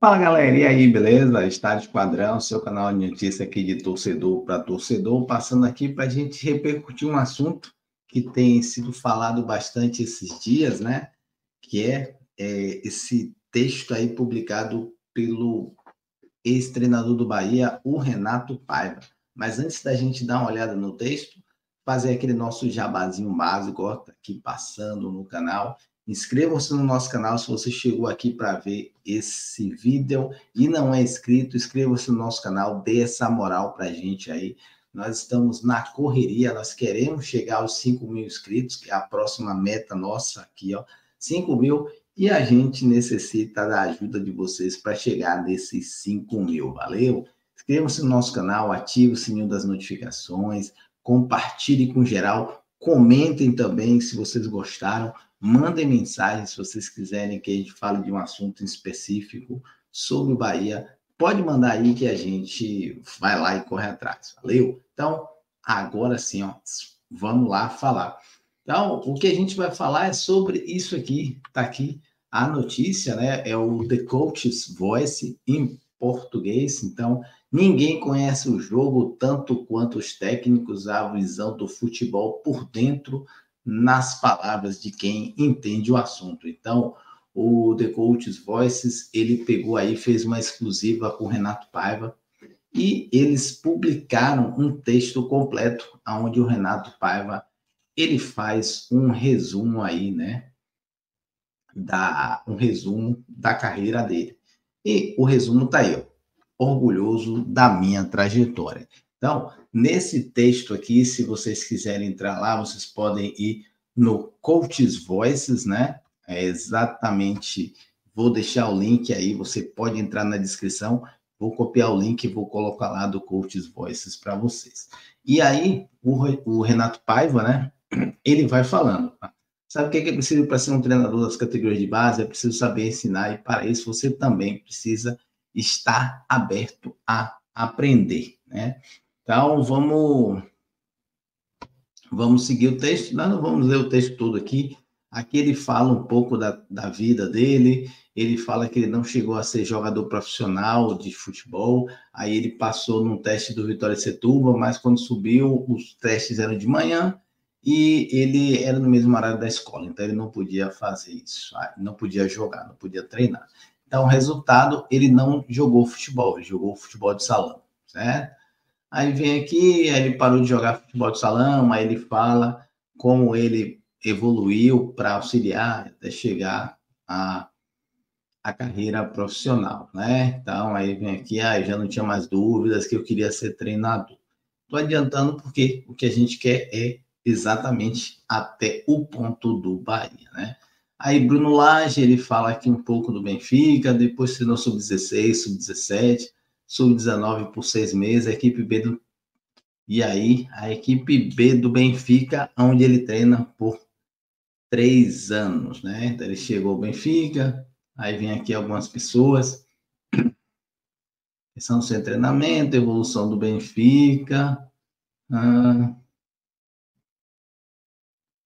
Fala galera, e aí, beleza? Estádio Esquadrão, seu canal de notícia aqui de torcedor para torcedor, passando aqui para a gente repercutir um assunto que tem sido falado bastante esses dias, né? Que é esse texto aí publicado pelo ex-treinador do Bahia, o Renato Paiva. Mas antes da gente dar uma olhada no texto, fazer aquele nosso jabazinho básico, ó, tá aqui passando no canal. Inscreva-se no nosso canal se você chegou aqui para ver esse vídeo e não é inscrito, inscreva-se no nosso canal, dê essa moral para a gente aí. Nós estamos na correria, nós queremos chegar aos 5.000 inscritos, que é a próxima meta nossa aqui, ó. 5.000, e a gente necessita da ajuda de vocês para chegar nesses 5.000, valeu? Inscreva-se no nosso canal, ative o sininho das notificações, compartilhe com geral, comentem também se vocês gostaram, mandem mensagem se vocês quiserem que a gente fale de um assunto específico sobre o Bahia. Pode mandar aí que a gente vai lá e corre atrás, valeu? Então, agora sim, ó, vamos lá falar. Então, o que a gente vai falar é sobre isso aqui, tá aqui a notícia, né? É o The Coach's Voice em português. Então, ninguém conhece o jogo tanto quanto os técnicos, a visão do futebol por dentro, nas palavras de quem entende o assunto. Então, o The Coach's Voices, ele pegou aí, fez uma exclusiva com o Renato Paiva, e eles publicaram um texto completo, onde o Renato Paiva ele faz um resumo aí, né? Um resumo da carreira dele. E o resumo está aí, ó, orgulhoso da minha trajetória. Então, nesse texto aqui, se vocês quiserem entrar lá, vocês podem ir no Coach's Voices, né? É exatamente, vou deixar o link aí, você pode entrar na descrição, vou copiar o link e vou colocar lá do Coach's Voices para vocês. E aí, o Renato Paiva, né? Ele vai falando. Sabe o que é preciso para ser um treinador das categorias de base? É preciso saber ensinar, e para isso você também precisa estar aberto a aprender, né? Então, vamos seguir o texto. Nós não vamos ler o texto todo aqui. Aqui ele fala um pouco da vida dele, ele fala que ele não chegou a ser jogador profissional de futebol, aí ele passou num teste do Vitória Setúbal, mas quando subiu, os testes eram de manhã, e ele era no mesmo horário da escola, então ele não podia fazer isso, não podia jogar, não podia treinar. Então, o resultado, ele não jogou futebol, ele jogou futebol de salão, certo? Aí vem aqui, aí ele parou de jogar futebol de salão, aí ele fala como ele evoluiu para auxiliar até chegar a carreira profissional, né? Então, aí vem aqui, já não tinha mais dúvidas que eu queria ser treinador. Estou adiantando porque o que a gente quer é exatamente até o ponto do Bahia, né? Aí Bruno Lage, ele fala aqui um pouco do Benfica, depois treinou sub-16, sub-17, sub-19 por 6 meses, a equipe B do... E aí, a equipe B do Benfica, onde ele treina por 3 anos, né? Então, ele chegou ao Benfica, aí vem aqui algumas pessoas, questão do seu treinamento, evolução do Benfica,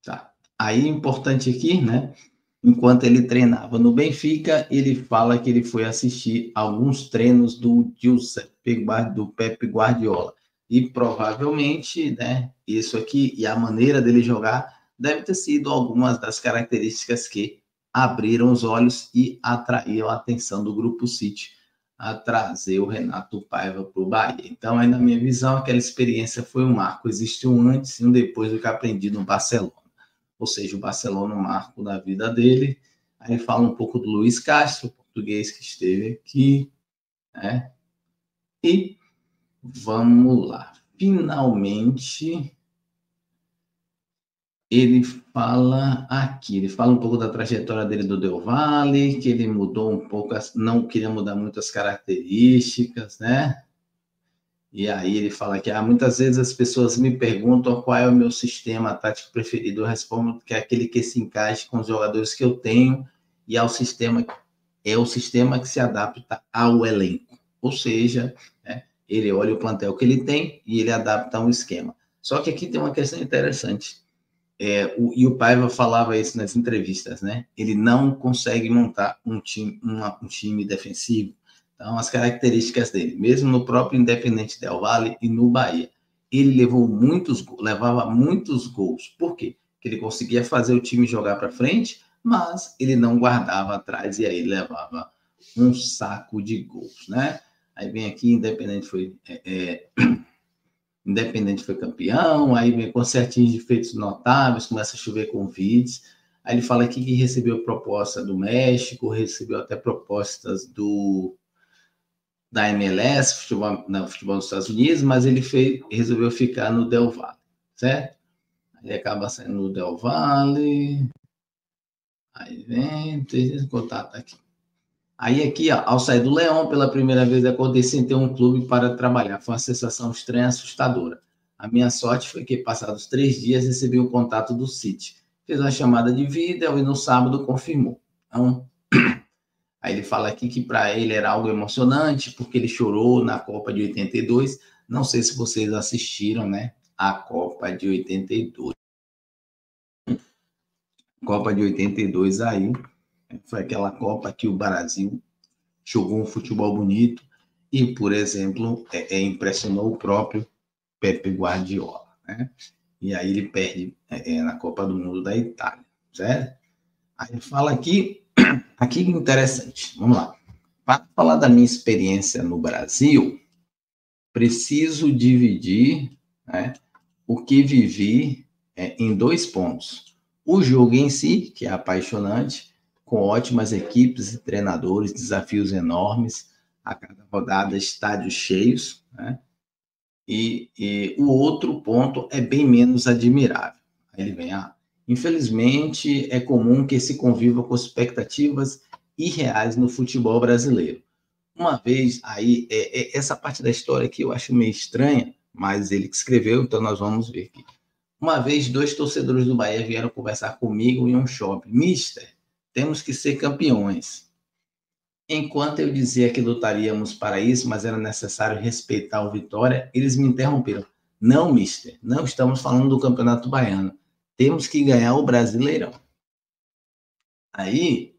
tá. Aí, importante aqui, né? Enquanto ele treinava no Benfica, ele fala que ele foi assistir alguns treinos do Pep Guardiola. E provavelmente, né, isso aqui e a maneira dele jogar deve ter sido algumas das características que abriram os olhos e atraíram a atenção do Grupo City a trazer o Renato Paiva para o Bahia. Então, aí, na minha visão, aquela experiência foi um marco. Existe um antes e um depois do que aprendi no Barcelona. Ou seja, o Barcelona, um marco da vida dele. Aí fala um pouco do Luiz Castro, português que esteve aqui, né? E vamos lá. Finalmente, ele fala aqui, ele fala um pouco da trajetória dele do Del Valle, que ele mudou um pouco, não queria mudar muito as características, né? E aí ele fala que muitas vezes as pessoas me perguntam qual é o meu sistema tático preferido. Eu respondo que é aquele que se encaixe com os jogadores que eu tenho e ao sistema, é o sistema que se adapta ao elenco. Ou seja, né, ele olha o plantel que ele tem e ele adapta um esquema. Só que aqui tem uma questão interessante. E o Paiva falava isso nas entrevistas, né? Ele não consegue montar um time defensivo. Então, as características dele, mesmo no próprio Independente Del Valle e no Bahia, ele levava muitos gols. Por quê? Porque ele conseguia fazer o time jogar para frente, mas ele não guardava atrás e aí levava um saco de gols, né? Aí vem aqui, Independente foi campeão, aí vem com certinhos de feitos notáveis, começa a chover convites. Aí ele fala aqui que recebeu proposta do México, recebeu até propostas da MLS, futebol dos Estados Unidos, mas ele resolveu ficar no Del Valle, certo? Aí acaba saindo no Del Valle, aí vem, tem contato aqui. Aí aqui, ó, ao sair do Leão, pela primeira vez, acordei sem ter um clube para trabalhar. Foi uma sensação estranha e assustadora. A minha sorte foi que, passados 3 dias, recebi o contato do City. Fez uma chamada de vídeo e no sábado confirmou. Então, aí ele fala aqui que para ele era algo emocionante, porque ele chorou na Copa de 82. Não sei se vocês assistiram, né? A Copa de 82. Copa de 82 aí, foi aquela Copa que o Brasil jogou um futebol bonito e, por exemplo, impressionou o próprio Pepe Guardiola, né? E aí ele perde na Copa do Mundo da Itália, certo? Aí ele fala aqui que interessante, vamos lá. Para falar da minha experiência no Brasil, preciso dividir, né, o que vivi em 2 pontos. O jogo em si, que é apaixonante, com ótimas equipes e treinadores, desafios enormes, a cada rodada estádios cheios, né? E o outro ponto é bem menos admirável. Aí ele vem, infelizmente é comum que se conviva com expectativas irreais no futebol brasileiro. Uma vez, aí, essa parte da história aqui eu acho meio estranha, mas ele que escreveu, então nós vamos ver aqui. Uma vez, 2 torcedores do Bahia vieram conversar comigo em um shopping. Mister, temos que ser campeões. Enquanto eu dizia que lutaríamos para isso, mas era necessário respeitar o Vitória, eles me interromperam. Não, mister, não estamos falando do Campeonato Baiano. Temos que ganhar o Brasileirão. Aí,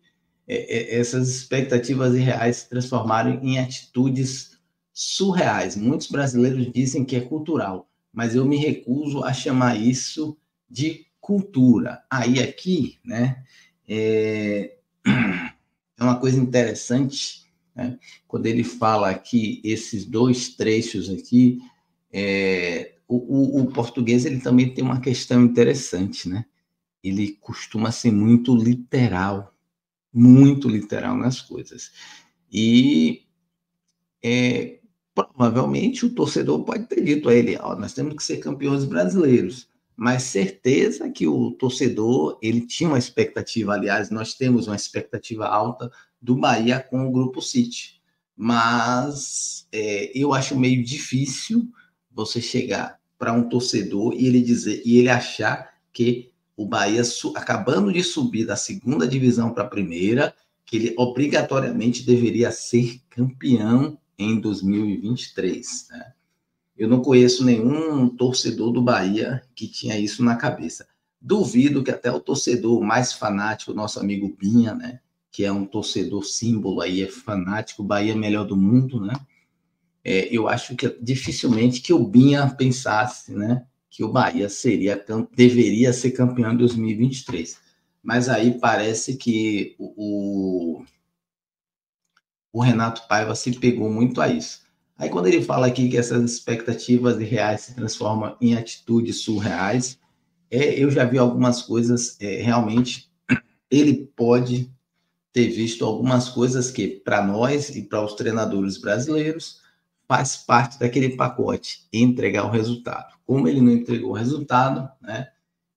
essas expectativas irreais se transformaram em atitudes surreais. Muitos brasileiros dizem que é cultural, mas eu me recuso a chamar isso de cultura. Aí aqui, né, é uma coisa interessante, né, quando ele fala aqui, esses 2 trechos aqui, o português ele também tem uma questão interessante, né? Ele costuma ser muito literal nas coisas. E provavelmente o torcedor pode ter dito a ele, nós temos que ser campeões brasileiros, mas certeza que o torcedor, ele tinha uma expectativa, aliás, nós temos uma expectativa alta do Bahia com o Grupo City, mas eu acho meio difícil você chegar para um torcedor e ele achar que o Bahia, acabando de subir da 2ª divisão para a 1ª, que ele obrigatoriamente deveria ser campeão em 2023. Né? Eu não conheço nenhum torcedor do Bahia que tinha isso na cabeça. Duvido que até o torcedor mais fanático, nosso amigo Binha, né, que é um torcedor símbolo aí, é fanático, Bahia é melhor do mundo, né? Eu acho que dificilmente que o Binha pensasse, né, que o Bahia deveria ser campeão em 2023. Mas aí parece que o Renato Paiva se pegou muito a isso. Aí quando ele fala aqui que essas expectativas reais se transformam em atitudes surreais, eu já vi algumas coisas, realmente, ele pode ter visto algumas coisas que, para nós e para os treinadores brasileiros, faz parte daquele pacote, entregar o resultado. Como ele não entregou o resultado, né,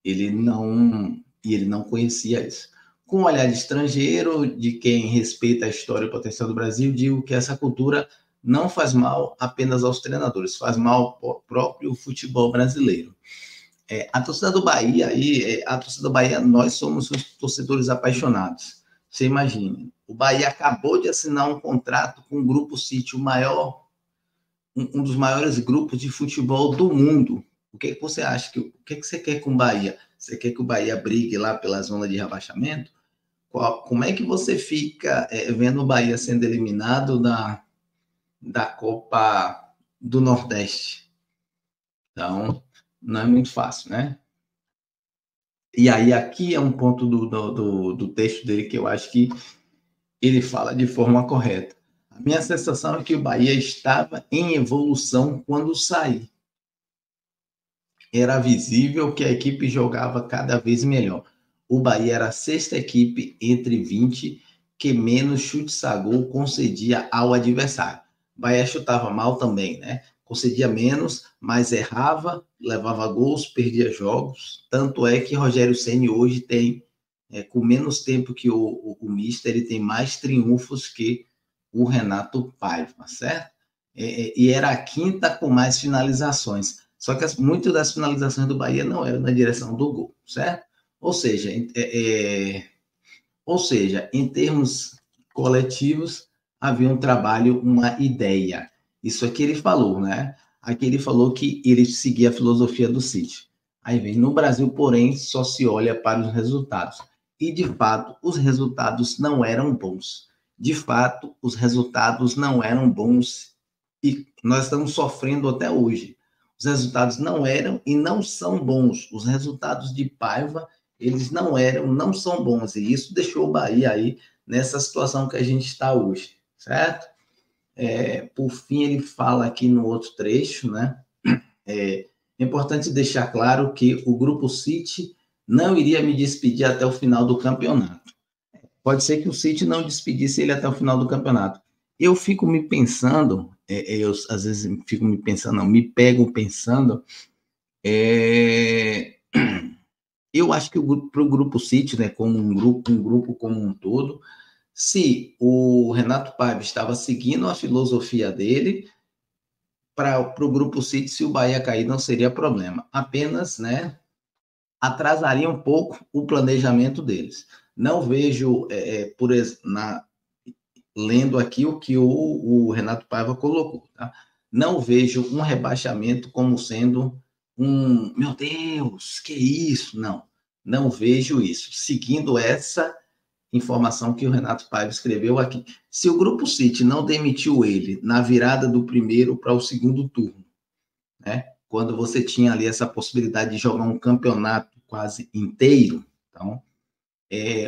ele não conhecia isso. Com o olhar de estrangeiro, de quem respeita a história e o potencial do Brasil, digo que essa cultura não faz mal apenas aos treinadores, faz mal ao próprio futebol brasileiro. A torcida do Bahia, nós somos os torcedores apaixonados. Você imagina, o Bahia acabou de assinar um contrato com o Grupo City, um dos maiores grupos de futebol do mundo. O que você acha? O que você quer com o Bahia? Você quer que o Bahia brigue lá pela zona de rebaixamento? Como é que você fica vendo o Bahia sendo eliminado da Copa do Nordeste. Então, não é muito fácil, né? E aí, aqui é um ponto do texto dele que eu acho que ele fala de forma correta. A minha sensação é que o Bahia estava em evolução quando saí. Era visível que a equipe jogava cada vez melhor. O Bahia era a sexta equipe entre 20 que menos chutes a gol concedia ao adversário. O Bahia chutava mal também, né? Concedia menos, mas errava, levava gols, perdia jogos. Tanto é que Rogério Ceni hoje tem, com menos tempo que o Mister, ele tem mais triunfos que o Renato Paiva, certo? E era a quinta com mais finalizações. Só que muitas das finalizações do Bahia não eram na direção do gol, certo? Ou seja, em termos coletivos, havia um trabalho, uma ideia. Isso aqui ele falou, né? Aqui ele falou que ele seguia a filosofia do City. Aí vem, no Brasil, porém, só se olha para os resultados. E, de fato, os resultados não eram bons. De fato, os resultados não eram bons e nós estamos sofrendo até hoje. Os resultados não eram e não são bons. Os resultados de Paiva, eles não são bons. E isso deixou o Bahia aí nessa situação que a gente está hoje, certo? Por fim, ele fala aqui no outro trecho, né? É importante deixar claro que o Grupo City não iria me despedir até o final do campeonato. Pode ser que o City não despedisse ele até o final do campeonato. Eu fico me pensando, eu às vezes fico me pensando, não, me pego pensando, eu acho que para o Grupo City, né, como um grupo como um todo, se o Renato Paiva estava seguindo a filosofia dele, para o Grupo City, se o Bahia cair, não seria problema. Apenas, né, atrasaria um pouco o planejamento deles. Não vejo, lendo aqui o que o Renato Paiva colocou, tá? Não vejo um rebaixamento como sendo meu Deus, que isso? Não vejo isso. Seguindo essa informação que o Renato Paiva escreveu aqui. Se o Grupo City não demitiu ele na virada do primeiro para o segundo turno, né? Quando você tinha ali essa possibilidade de jogar um campeonato quase inteiro, então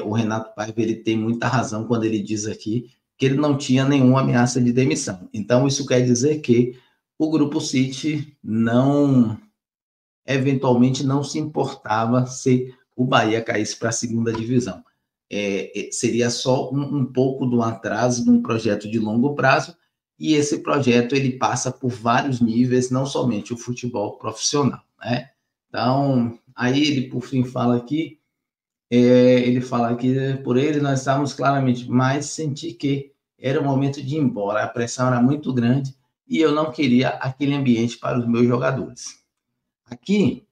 o Renato Paiva ele tem muita razão quando ele diz aqui que ele não tinha nenhuma ameaça de demissão. Então isso quer dizer que o Grupo City eventualmente não se importava se o Bahia caísse para a segunda divisão. Seria só um pouco do atraso de um projeto de longo prazo, e esse projeto ele passa por vários níveis, não somente o futebol profissional, né? Então, aí ele por fim fala aqui, ele fala que por ele nós estávamos claramente, mas senti que era o momento de ir embora, a pressão era muito grande e eu não queria aquele ambiente para os meus jogadores. Aqui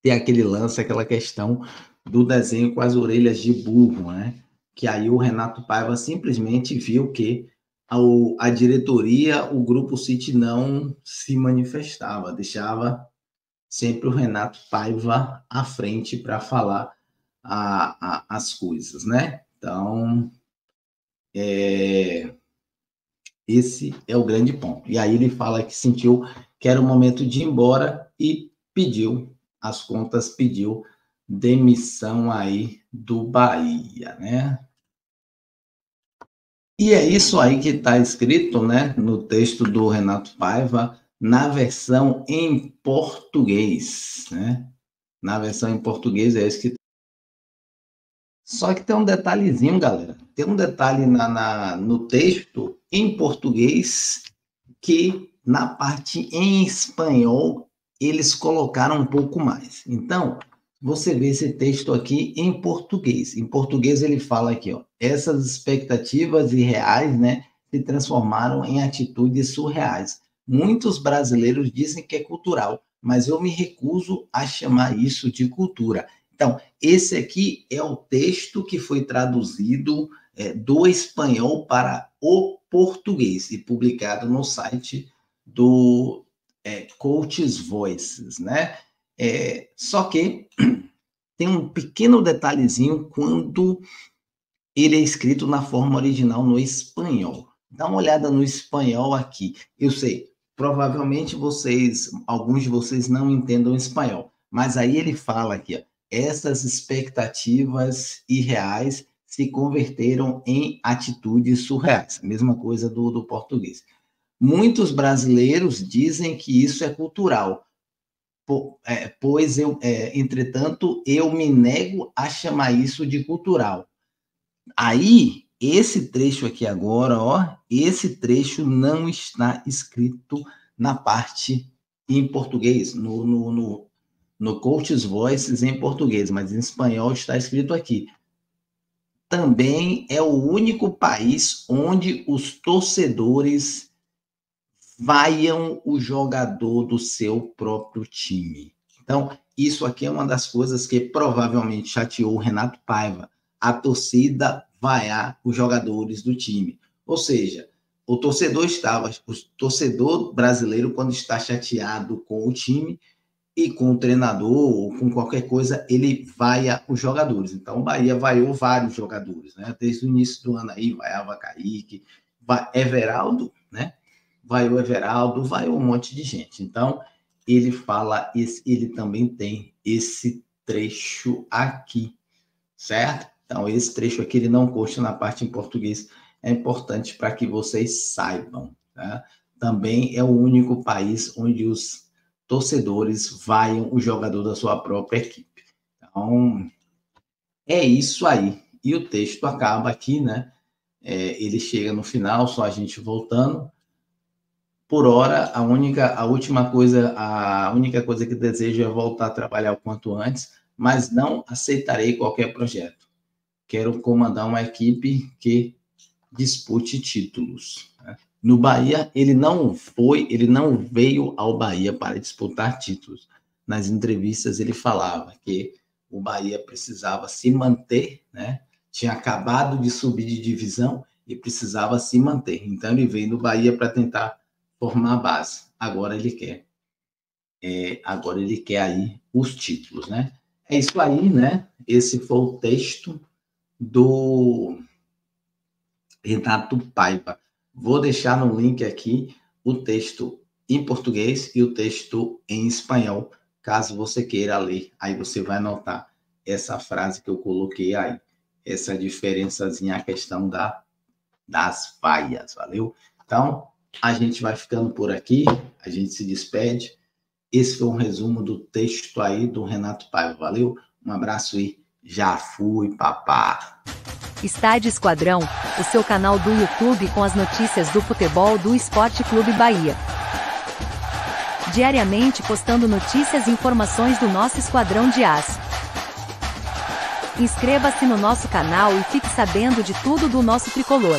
tem aquele lance, aquela questão do desenho com as orelhas de burro, né? Que aí o Renato Paiva simplesmente viu que a diretoria, o Grupo City não se manifestava, deixava sempre o Renato Paiva à frente para falar as coisas, né? Então, esse é o grande ponto. E aí ele fala que sentiu que era o momento de ir embora e pediu as contas, pediu demissão aí do Bahia, né? E é isso aí que está escrito, né, no texto do Renato Paiva, na versão em português, né? Na versão em português é isso que. Só que tem um detalhezinho, galera. Tem um detalhe no texto em português que na parte em espanhol eles colocaram um pouco mais. Então, você vê esse texto aqui em português. Em português ele fala aqui, ó, essas expectativas irreais, né, se transformaram em atitudes surreais. Muitos brasileiros dizem que é cultural, mas eu me recuso a chamar isso de cultura. Então, esse aqui é o texto que foi traduzido do espanhol para o português e publicado no site do Coaches Voices, né? Só que tem um pequeno detalhezinho quando ele é escrito na forma original no espanhol. Dá uma olhada no espanhol aqui. Eu sei, provavelmente alguns de vocês não entendam espanhol, mas aí ele fala aqui, ó, essas expectativas irreais se converteram em atitudes surreais. A mesma coisa do português. Muitos brasileiros dizem que isso é cultural, pois entretanto, eu me nego a chamar isso de cultural. Aí, esse trecho aqui agora, ó, esse trecho não está escrito na parte em português, no Coach's Voices em português, mas em espanhol está escrito aqui. Também é o único país onde os torcedores vaiam o jogador do seu próprio time. Então, isso aqui é uma das coisas que provavelmente chateou o Renato Paiva, a torcida vaiar os jogadores do time. Ou seja, o torcedor brasileiro, quando está chateado com o time e com o treinador ou com qualquer coisa, ele vaia os jogadores. Então, o Bahia vaiou vários jogadores, né? Desde o início do ano aí, vaiava Kaique, Everaldo, né? Vaiou Everaldo, vaiou um monte de gente. Então, ele também tem esse trecho aqui, certo? Então, esse trecho aqui, ele não consta na parte em português, é importante para que vocês saibam, tá? Também é o único país onde os torcedores vaiam o jogador da sua própria equipe. Então, é isso aí. E o texto acaba aqui, né? Ele chega no final, só a gente voltando. Por hora, a única coisa que desejo é voltar a trabalhar o quanto antes, mas não aceitarei qualquer projeto. Quero comandar uma equipe que dispute títulos. No Bahia, ele não veio ao Bahia para disputar títulos. Nas entrevistas, ele falava que o Bahia precisava se manter, né? Tinha acabado de subir de divisão e precisava se manter. Então, ele veio no Bahia para tentar formar a base. Agora ele quer aí os títulos, né? É isso aí, né? Esse foi o texto do Renato Paiva. Vou deixar no link aqui o texto em português e o texto em espanhol, caso você queira ler. Aí você vai notar essa frase que eu coloquei aí, essa diferençazinha, a questão das vaias, valeu? Então, a gente vai ficando por aqui, a gente se despede. Esse foi um resumo do texto aí do Renato Paiva, valeu? Um abraço e já fui, papá! Estádio Esquadrão, o seu canal do YouTube com as notícias do futebol do Esporte Clube Bahia. Diariamente postando notícias e informações do nosso esquadrão de aço. Inscreva-se no nosso canal e fique sabendo de tudo do nosso tricolor.